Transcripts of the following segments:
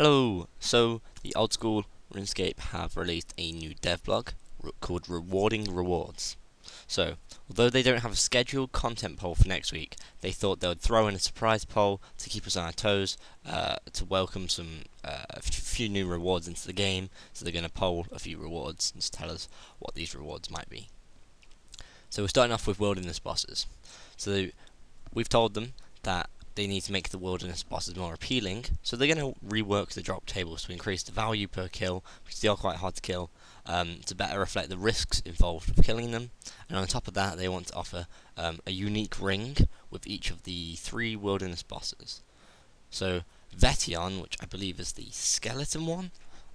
Hello! So, the old school RuneScape have released a new devblog called Rewarding Rewards. So, although they don't have a scheduled content poll for next week, they thought they would throw in a surprise poll to keep us on our toes, to welcome a few new rewards into the game. So they're going to poll a few rewards and tell us what these rewards might be. So we're starting off with wilderness bosses. So we've told them that they need to make the wilderness bosses more appealing, so they're going to rework the drop tables to increase the value per kill, because they are quite hard to kill, to better reflect the risks involved with killing them. And on top of that, they want to offer a unique ring with each of the 3 wilderness bosses. So Vetion, which I believe is the skeleton one,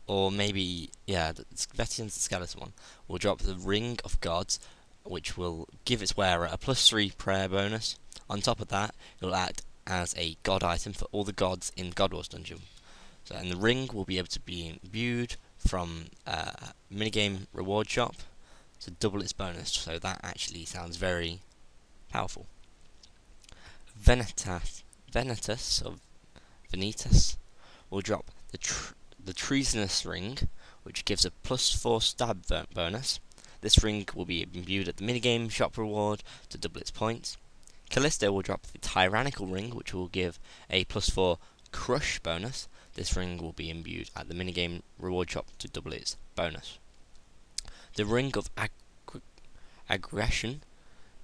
or maybe, yeah, Vetion's the skeleton one, will drop the Ring of Gods, which will give its wearer a +3 prayer bonus. On top of that, it will act as a god item for all the gods in God Wars dungeon. So, and the ring will be able to be imbued from minigame reward shop to double its bonus. So that actually sounds very powerful. Venitas will drop the treasonous ring, which gives a +4 stab bonus. This ring will be imbued at the minigame shop reward to double its points. Callisto will drop the Tyrannical Ring, which will give a +4 Crush bonus. This ring will be imbued at the minigame reward shop to double its bonus. The Ring of Aggression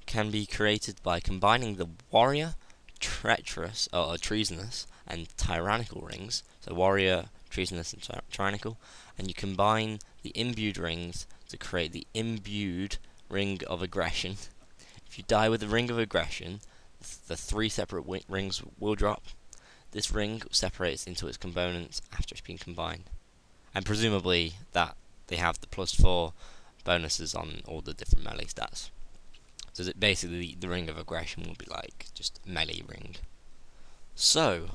can be created by combining the Warrior, Treacherous, or Treasonous, and Tyrannical rings. So Warrior, Treasonous, and Tyrannical. And you combine the imbued rings to create the Imbued Ring of Aggression. If you die with the Ring of Aggression, the 3 separate rings will drop. This ring separates into its components after it's been combined. And presumably that they have the +4 bonuses on all the different melee stats. So that basically the Ring of Aggression will be like just a melee ring. So,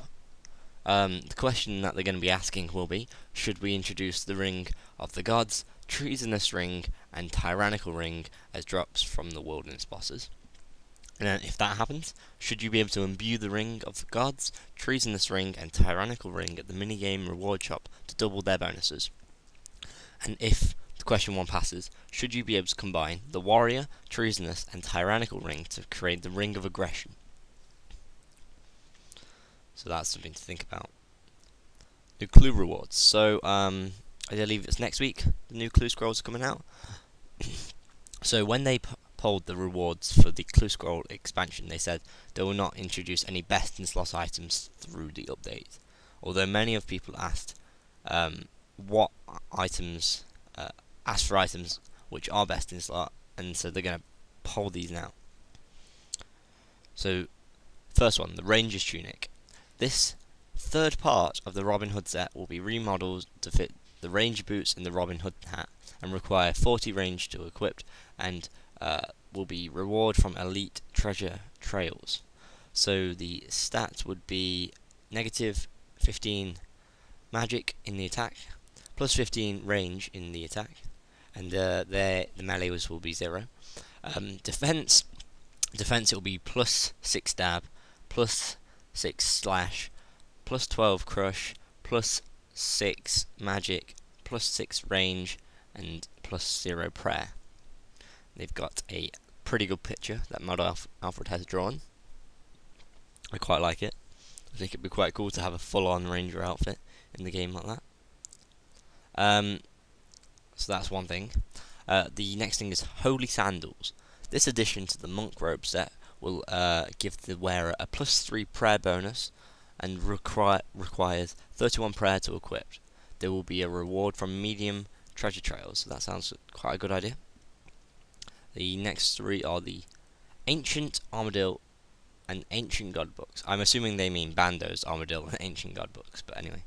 the question that they're going to be asking will be, should we introduce the Ring of the Gods, Treasonous Ring, and Tyrannical Ring as drops from the wilderness bosses? And then if that happens, should you be able to imbue the Ring of the Gods, Treasonous Ring, and Tyrannical Ring at the minigame reward shop to double their bonuses? And if the question 1 passes, should you be able to combine the Warrior, Treasonous, and Tyrannical Ring to create the Ring of Aggression? So that's something to think about. New clue rewards. So, I believe it's next week, the new clue scrolls are coming out. So when they polled the rewards for the clue scroll expansion, they said they will not introduce any best in slot items through the update. Although many of people asked what items, asked for items which are best in slot, and so they're going to poll these now. So, first one, the Ranger's Tunic. This 3rd part of the Robin Hood set will be remodeled to fit the Ranger boots and the Robin Hood hat, and require 40 range to equip, and will be reward from elite treasure trails. So the stats would be -15 magic in the attack, +15 range in the attack, and the melees will be 0. Defense it will be +6 stab, +6 slash, +12 crush, +6 magic, +6 range, and +0 prayer. They've got a pretty good picture that Mod Alfred has drawn. I quite like it. I think it'd be quite cool to have a full-on ranger outfit in the game like that. So that's one thing. The next thing is Holy Sandals. This addition to the monk robe set will give the wearer a +3 prayer bonus, and requires 31 prayer to equip. There will be a reward from medium treasure trails, so that sounds quite a good idea. The next 3 are the Ancient Armadillo and Ancient God books. I'm assuming they mean Bando's Armadillo and Ancient God books, but anyway.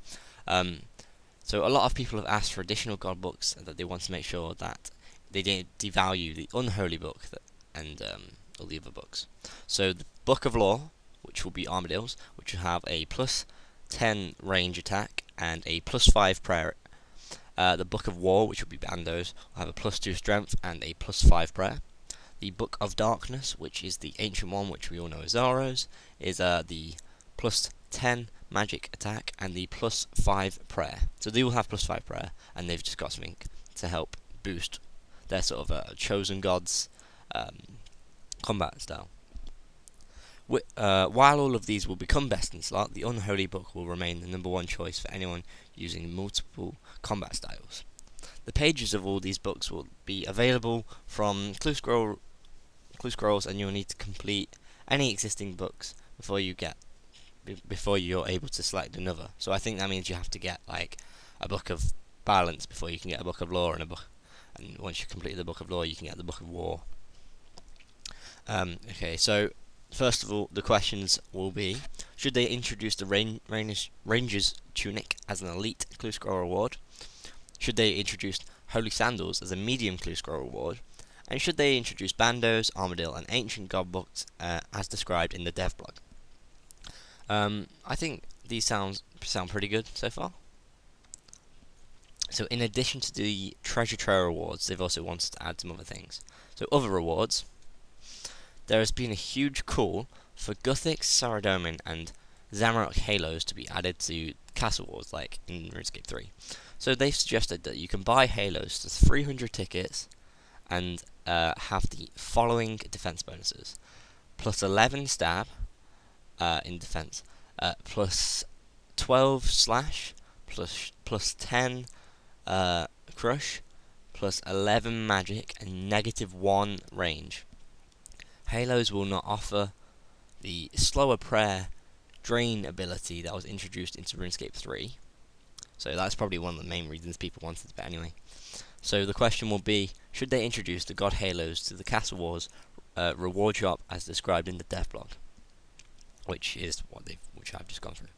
So a lot of people have asked for additional God books, that they want to make sure that they don't devalue the Unholy book and all the other books. So the Book of Law, which will be Armadillos, which will have a +10 range attack and a +5 prayer. The Book of War, which will be Bandos, will have a +2 strength and a +5 prayer. The Book of Darkness, which is the ancient one, which we all know as Zaro's, is the 10 magic attack, and the +5 prayer. So they will have +5 prayer, and they've just got something to help boost their sort of chosen gods combat style. While all of these will become best in slot, the Unholy Book will remain the #1 choice for anyone using multiple combat styles. The pages of all these books will be available from Clue Scrolls, and you'll need to complete any existing books before you're able to select another. So I think that means you have to get like a book of balance before you can get a book of law, and once you complete the book of law, you can get the book of war. Okay, so first of all, the questions will be: should they introduce the Ranger's Tunic as an elite Clue Scroll reward? Should they introduce Holy Sandals as a medium Clue Scroll reward? And should they introduce Bandos, Armadillo, and Ancient God books as described in the DevBlog? I think these sound pretty good so far. So in addition to the treasure trail rewards, they've also wanted to add some other things. So other rewards: there has been a huge call for Gothic, Saradomin, and Zamorak halos to be added to castle wars like in RuneScape 3. So they've suggested that you can buy halos to 300 tickets and have the following defense bonuses: +11 stab in defense, +12 slash, +10 crush, +11 magic, and -1 range. Halos will not offer the slower prayer drain ability that was introduced into RuneScape 3. So that's probably one of the main reasons people wanted it, but anyway. So the question will be: should they introduce the God Halos to the Castle Wars reward shop as described in the DevBlog, which I've just gone through.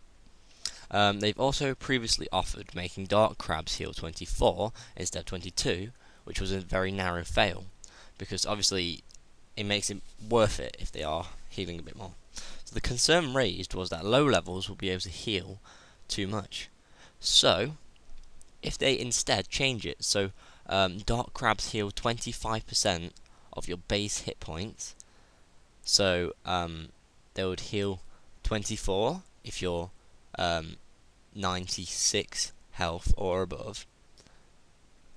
They've also previously offered making Dark Crabs heal 24 instead of 22, which was a very narrow fail, because obviously it makes it worth it if they are healing a bit more. So the concern raised was that low levels will be able to heal too much. So if they instead change it, so Dark Crabs heal 25% of your base hit points, so they would heal 24 if you're 96 health or above,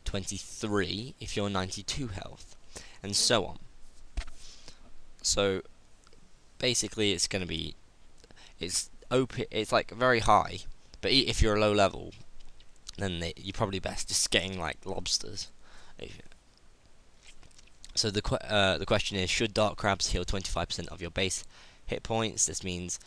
23 if you're 92 health, and so on. So basically it's going to be, it's like very high, but if you're a low level, then you're probably best just getting like lobsters. So the question is: should Dark Crabs heal 25% of your base hit points? This means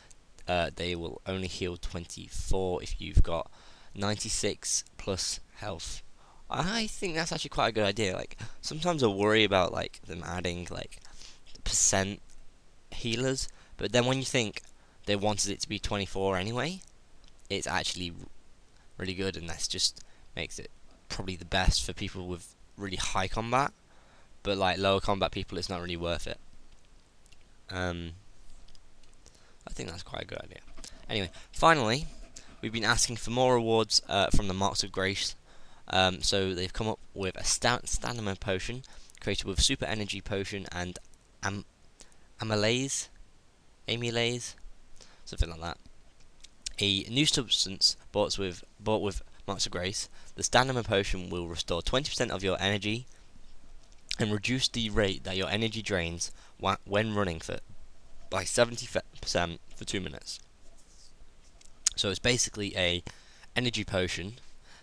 they will only heal 24 if you've got 96 plus health. I think that's actually quite a good idea. Like sometimes I worry about like them adding like percent healers, but then when you think they wanted it to be 24 anyway, it's actually really good, and that's just makes it probably the best for people with really high combat. But like lower combat people, it's not really worth it. I think that's quite a good idea. Anyway, finally, we've been asking for more rewards from the Marks of Grace. So they've come up with a stamina potion created with super energy potion and amylase, something like that. A new substance bought with Marks of Grace. The stamina potion will restore 20% of your energy and reduce the rate that your energy drains when running by 70% for 2 minutes. So it's basically a energy potion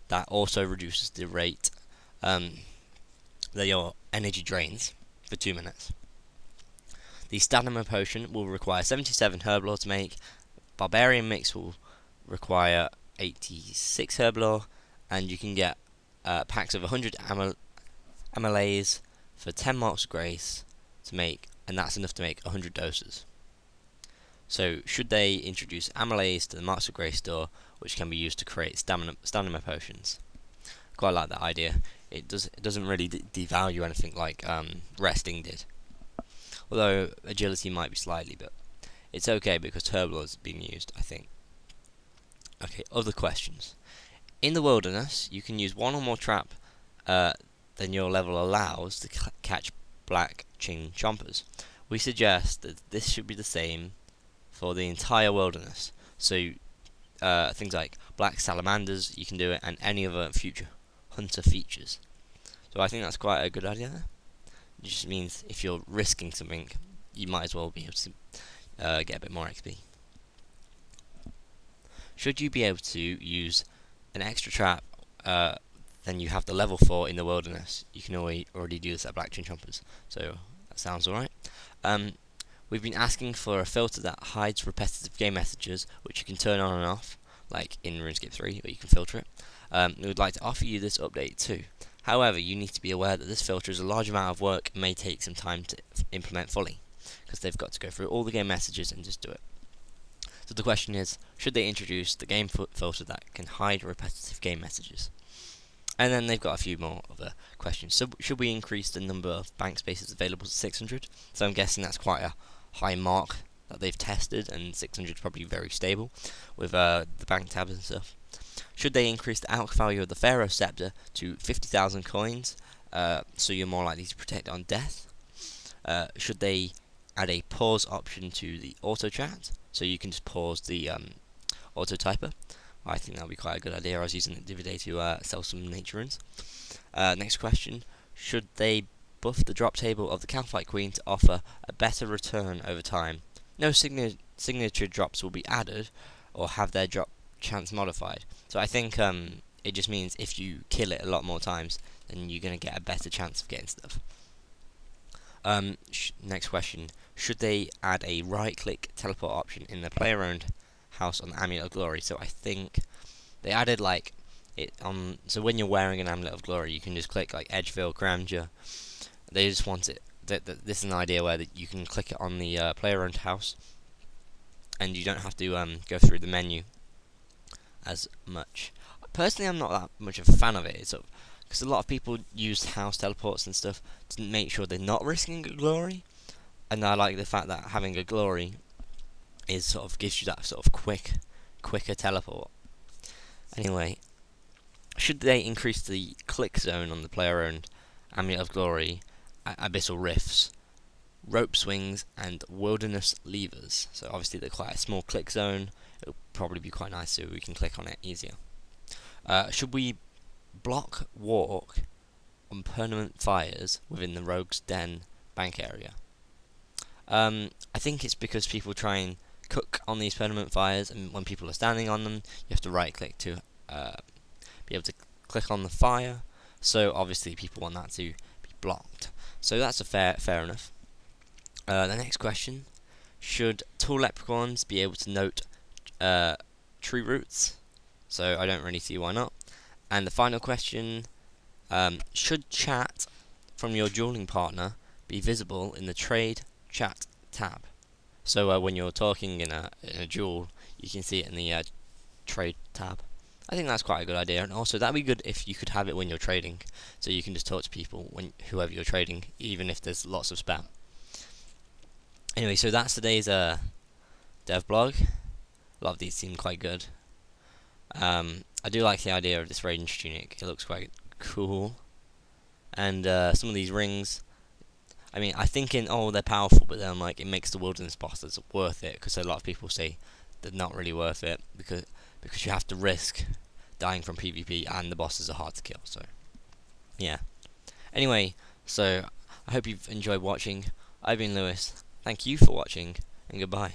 that also reduces the rate that your energy drains for 2 minutes. The stamina potion will require 77 herb lore to make. Barbarian mix will require 86 herb lore, and you can get packs of 100 amylase for 10 Marks of Grace to make, and that's enough to make 100 doses. So should they introduce amylase to the Marks of Grace store, which can be used to create stamina potions? Quite like that idea. It doesn't really devalue anything like resting did, although agility might be slightly, but it's okay because herb lore is being used, I think. Okay, other questions. In the wilderness, you can use one or more trap than your level allows to catch black chin chompers. We suggest that this should be the same for the entire wilderness. So things like black salamanders, you can do it, and any other future hunter features. So I think that's quite a good idea. It just means if you're risking something, you might as well be able to get a bit more XP. Should you be able to use an extra trap, then you have the level 4 in the wilderness. You can already do this at Blackchain Chompers, so that sounds alright. We've been asking for a filter that hides repetitive game messages, which you can turn on and off, like in RuneScape 3, or you can filter it. We would like to offer you this update too. However, you need to be aware that this filter is a large amount of work and may take some time to implement fully, because they've got to go through all the game messages and just do it. So the question is, should they introduce the game filter that can hide repetitive game messages? And then they've got a few more other questions. So should we increase the number of bank spaces available to 600? So I'm guessing that's quite a high mark that they've tested, and 600 is probably very stable with the bank tabs and stuff. Should they increase the alch value of the Pharaoh Scepter to 50,000 coins, so you're more likely to protect on death? Should they add a pause option to the auto chat, so you can just pause the auto typer? I think that would be quite a good idea. I was using it the other day to sell some nature runes. Next question: should they buff the drop table of the Calphite Queen to offer a better return over time? No signature drops will be added, or have their drop chance modified. So I think it just means if you kill it a lot more times, then you're going to get a better chance of getting stuff. Next question: should they add a right-click teleport option in the player-owned house on the Amulet of Glory? So I think they added like it on. So when you're wearing an Amulet of Glory, you can just click like Edgefield, Grandeur. They just want it. This is an idea where you can click it on the player-owned house, and you don't have to go through the menu as much. Personally, I'm not that much of a fan of it. It's because a lot of people use house teleports and stuff to make sure they're not risking a glory, and I like the fact that having a glory is sort of gives you that sort of quicker teleport. Anyway, should they increase the click zone on the player-owned Amulet of Glory, Abyssal Rifts, Rope Swings, and Wilderness Levers? So obviously they're quite a small click zone. It'll probably be quite nice so we can click on it easier. Should we block walk on permanent fires within the Rogue's Den bank area? I think it's because people try and cook on these permanent fires, and when people are standing on them, you have to right click to be able to click on the fire. So obviously people want that to be blocked. So that's a fair enough. The next question: should tall leprechauns be able to note tree roots? So I don't really see why not. And the final question: should chat from your dueling partner be visible in the trade chat tab? So when you're talking in a duel, you can see it in the trade tab. I think that's quite a good idea, and also that'd be good if you could have it when you're trading, so you can just talk to people whoever you're trading, even if there's lots of spam. Anyway, so that's today's DevBlog. A lot of these seem quite good. I do like the idea of this range tunic. It looks quite cool, and some of these rings. I mean, I think they're powerful, but then like it makes the wilderness bosses worth it, because a lot of people say they're not really worth it because you have to risk dying from PvP, and the bosses are hard to kill. So yeah. Anyway, so I hope you've enjoyed watching. I've been Lewis. Thank you for watching, and goodbye.